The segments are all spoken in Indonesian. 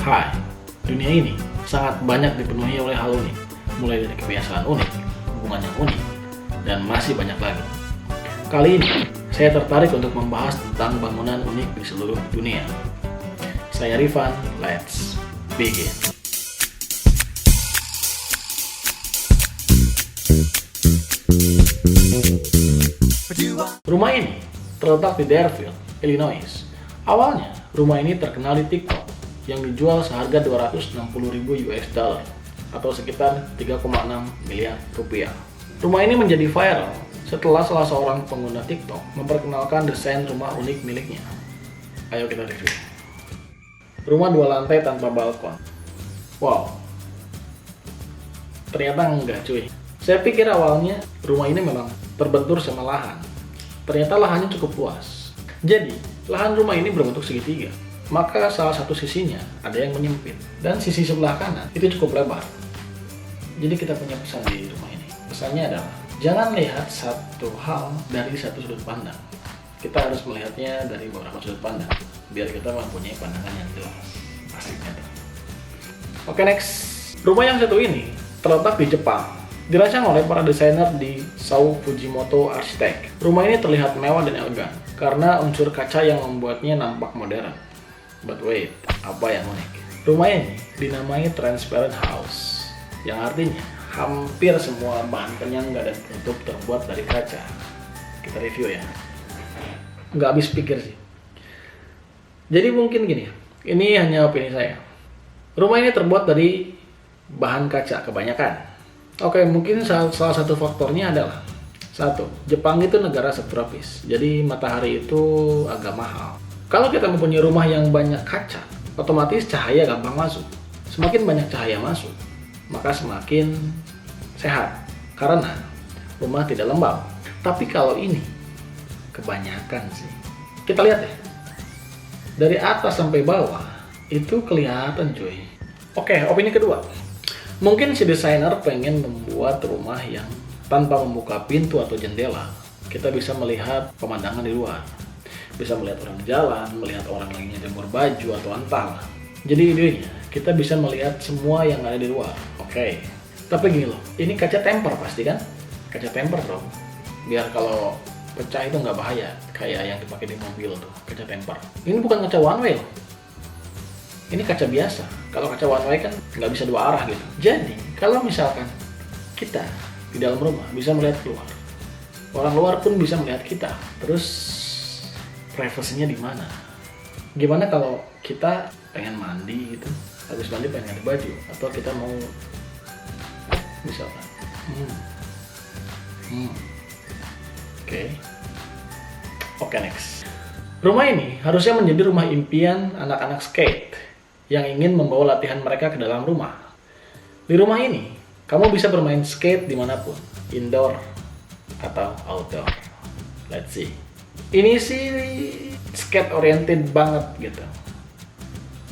Hai, dunia ini sangat banyak dipenuhi oleh hal unik, mulai dari kebiasaan unik, hubungan yang unik, dan masih banyak lagi. Kali ini, saya tertarik untuk membahas tentang bangunan unik di seluruh dunia. Saya Rifan, let's begin. Rumah ini terletak di Deerfield, Illinois. Awalnya, rumah ini terkenal di TikTok yang dijual seharga 260.000 US dollar atau sekitar 3,6 miliar rupiah. Rumah ini menjadi viral setelah salah seorang pengguna TikTok memperkenalkan desain rumah unik miliknya. Ayo kita review. Rumah 2 lantai tanpa balkon. Wow, ternyata enggak cuy. Saya pikir awalnya rumah ini memang terbentur sama lahan. Ternyata lahannya cukup luas. Jadi, lahan rumah ini berbentuk segitiga. Maka salah satu sisinya ada yang menyempit. Dan sisi sebelah kanan itu cukup lebar. Jadi kita punya pesan di rumah ini. Pesannya adalah, jangan lihat satu hal dari satu sudut pandang. Kita harus melihatnya dari beberapa sudut pandang. Biar kita mempunyai pandangan yang jelas. Pastinya. Oke, next. Rumah yang satu ini terletak di Jepang. Dirancang oleh para desainer di Sao Fujimoto Architect. Rumah ini terlihat mewah dan elegan karena unsur kaca yang membuatnya nampak modern. But wait, apa yang unik? Rumah ini dinamai Transparent House, yang artinya hampir semua bahan penyangga dan penutup terbuat dari kaca. Kita review ya. Nggak habis pikir sih. Jadi mungkin gini, ini hanya opini saya. Rumah ini terbuat dari bahan kaca kebanyakan. Oke, mungkin salah satu faktornya adalah, satu, Jepang itu negara subtropis, jadi matahari itu agak mahal. Kalau kita mempunyai rumah yang banyak kaca, otomatis cahaya gampang masuk. Semakin banyak cahaya masuk, maka semakin sehat, karena rumah tidak lembab. Tapi kalau ini, kebanyakan sih. Kita lihat ya, dari atas sampai bawah, itu kelihatan cuy. Oke, opini kedua. Mungkin si desainer pengen membuat rumah yang tanpa membuka pintu atau jendela, kita bisa melihat pemandangan di luar. Bisa melihat orang jalan, melihat orang lagi nyemur baju atau entahlah. Jadi idenya, kita bisa melihat semua yang ada di luar. Oke. Tapi gini loh, ini kaca temper pasti kan? Kaca temper bro. Biar kalau pecah itu nggak bahaya, kayak yang dipakai di mobil tuh, kaca temper. Ini bukan kaca one way loh. Ini kaca biasa. Kalau kaca one way kan nggak bisa dua arah gitu. Jadi, kalau misalkan kita di dalam rumah bisa melihat keluar, orang luar pun bisa melihat kita. Terus privasinya di mana? Gimana kalau kita pengen mandi gitu, habis mandi pengen ganti baju, atau kita mau misalkan, Oke, next. Rumah ini harusnya menjadi rumah impian anak-anak skate yang ingin membawa latihan mereka ke dalam rumah. Di rumah ini, kamu bisa bermain skate dimanapun, indoor atau outdoor. Let's see. Ini sih skate oriented banget gitu.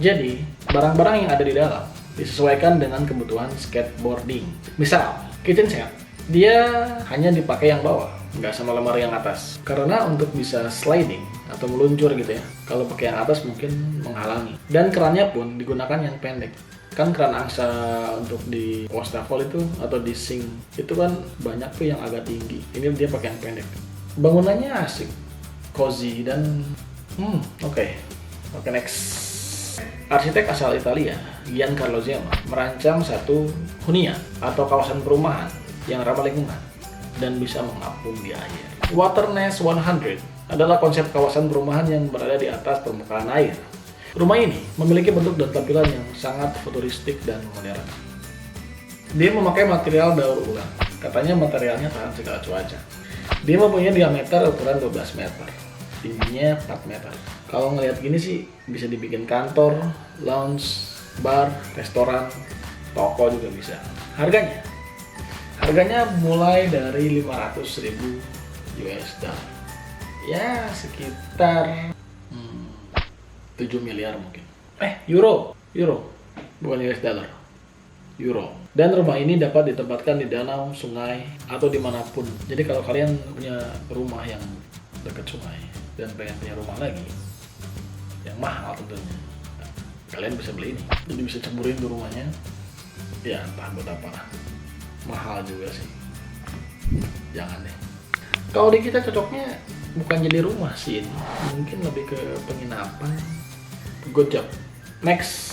Jadi, barang-barang yang ada di dalam disesuaikan dengan kebutuhan skateboarding. Misal, kitchen set, dia hanya dipakai yang bawah, nggak sama lemari yang atas. Karena untuk bisa sliding atau meluncur gitu ya, kalau pakai yang atas mungkin menghalangi. Dan kerannya pun digunakan yang pendek. Kan keran angsa untuk di wastafel itu atau di sink itu kan banyak tuh yang agak tinggi. Ini dia pakai yang pendek. Bangunannya asik, cozy dan oke, next. Arsitek asal Italia, Giancarlo Zema, merancang satu hunian atau kawasan perumahan yang ramah lingkungan dan bisa mengapung di air. Waterness 100 adalah konsep kawasan perumahan yang berada di atas permukaan air. Rumah ini memiliki bentuk dan tampilan yang sangat futuristik dan modern. Dia memakai material daur ulang. Katanya materialnya tahan segala cuaca. Dia mempunyai diameter ukuran 12 meter. Tingginya 4 meter. Kalau ngelihat gini sih bisa dibikin kantor, lounge, bar, restoran, toko juga bisa. Harganya mulai dari 500.000 US dollar. Ya sekitar 7 miliar mungkin. Euro. Bukan US dollar. Euro. Dan rumah ini dapat ditempatkan di danau, sungai, atau dimanapun. Jadi kalau kalian punya rumah yang dekat sungai dan pengen punya rumah lagi yang mahal tentunya, kalian bisa beli ini. Jadi bisa ceburin di rumahnya. Ya entah buat apa. Mahal juga sih. Jangan deh. Kalau di kita cocoknya bukan jadi rumah sih ini. Mungkin lebih ke penginapan. Good job. Next.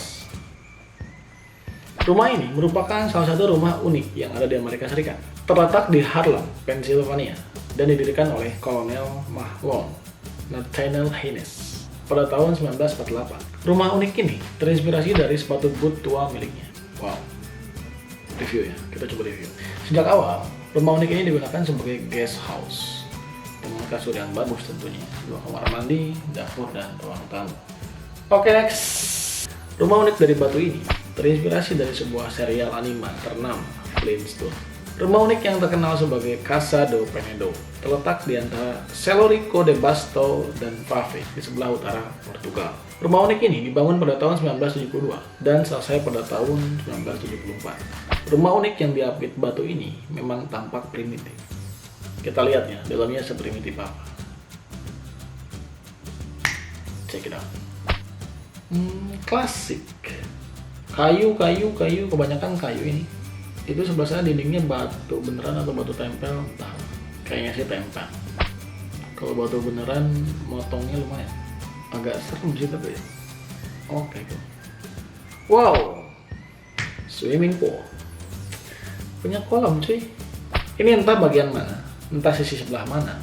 Rumah ini merupakan salah satu rumah unik yang ada di Amerika Serikat. Terletak di Harlem, Pennsylvania, dan didirikan oleh Kolonel Mahlon Nathaniel Haynes pada tahun 1948. Rumah unik ini terinspirasi dari sepatu boot tua miliknya. Wow. Review ya, kita coba review. Sejak awal, rumah unik ini digunakan sebagai guest house dengan kasur yang bagus tentunya, 2 kamar mandi, dapur, dan ruang tamu. Oke, next. Rumah unik dari batu ini terinspirasi dari sebuah serial anime ternama Flintstone. Rumah unik yang terkenal sebagai Casa do Penedo terletak di antara Celorico de Basto dan Fave di sebelah utara Portugal. Rumah unik ini dibangun pada tahun 1972 dan selesai pada tahun 1974. Rumah unik yang diapit batu ini memang tampak primitif. Kita lihat ya, dalamnya seprimitif apa. Check it out. Klasik. Kayu, kebanyakan kayu ini. Itu sebelah sana dindingnya batu beneran atau batu tempel, entah. Kayaknya sih tempel. Kalau batu beneran, motongnya lumayan. Agak serem sih tapi ya. Oke, cool. Wow, swimming pool. Punya kolam cuy. Ini entah bagian mana, entah sisi sebelah mana.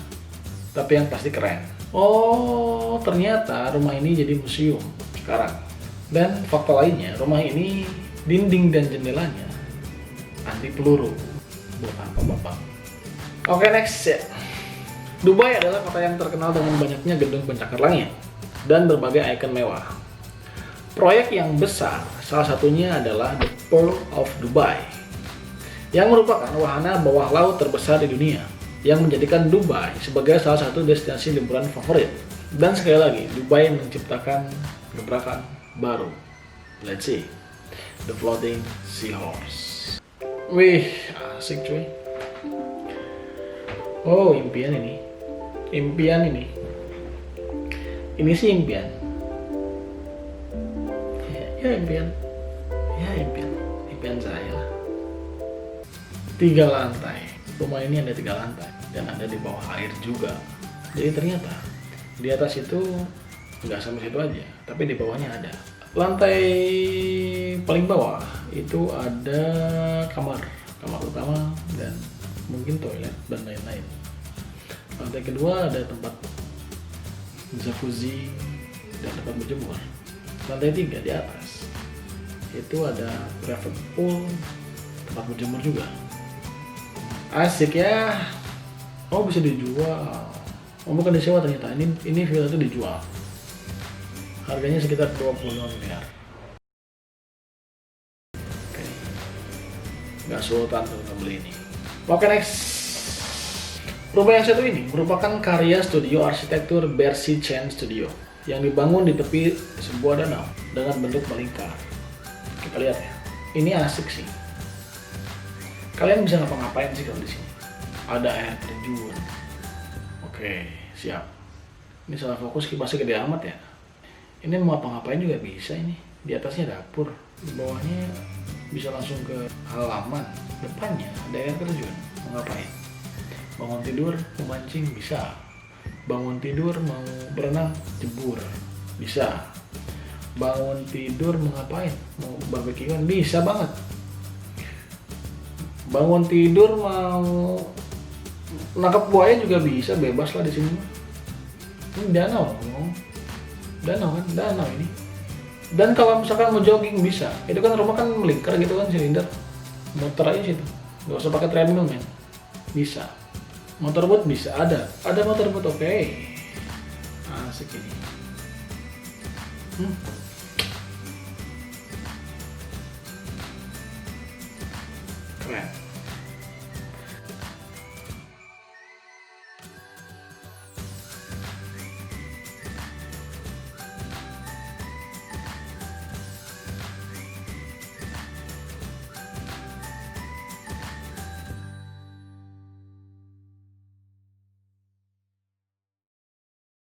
Tapi yang pasti keren. Oh, ternyata rumah ini jadi museum sekarang. Dan fakta lainnya, rumah ini dinding dan jendelanya anti peluru. Buat apa bapak? Oke, next ya. Dubai adalah kota yang terkenal dengan banyaknya gedung pencakar langit dan berbagai ikon mewah. Proyek yang besar salah satunya adalah The Pearl of Dubai, yang merupakan wahana bawah laut terbesar di dunia, yang menjadikan Dubai sebagai salah satu destinasi liburan favorit. Dan sekali lagi, Dubai menciptakan gebrakan baru. Let's see. The Floating Seahorse. Wih, asik cuy. Oh, impian ini. Impian ini. Ini sih impian. Ya impian. Ya impian. Impian saya lah. 3 lantai. Rumah ini ada 3 lantai dan ada di bawah air juga. Jadi ternyata di atas itu nggak sampai situ aja, tapi di bawahnya ada. Lantai paling bawah itu ada kamar utama dan mungkin toilet dan lain-lain. Lantai kedua ada tempat jacuzzi dan tempat berjemur. Lantai 3 di atas itu ada private pool, tempat berjemur juga. Asik ya. Oh, bisa dijual. Oh, bukan disewa ternyata. Ini villa itu dijual. Harganya sekitar 25 miliar. Oke. Nggak sultan untuk beli ini. Oke, next. Rumah yang satu ini merupakan karya studio arsitektur Bercy Chen Studio yang dibangun di tepi sebuah danau dengan bentuk melingkar. Kita lihat ya. Ini asik sih. Kalian bisa ngapa-ngapain sih kalau di sini? Ada air terjun. Oke, siap. Ini salah fokus, kipasnya gede amat ya. Ini mau apa-ngapain juga bisa ini. Di atasnya dapur, di bawahnya bisa langsung ke halaman. Depannya ada air terjun. Mau ngapain? Bangun tidur, memancing bisa. Bangun tidur mau berenang, jebur bisa. Bangun tidur mau ngapain? Mau barbekyuan bisa banget. Bangun tidur mau nangkap buaya juga bisa, bebas lah di sini. Ini danau, danau kan, danau ini. Dan kalau misalkan mau jogging bisa. Itu kan rumah kan melingkar gitu kan, silinder. Motor aja situ, nggak usah pakai treadmill men. Bisa. Motorboat bisa, ada motorboat, oke. Asik ini. Keren.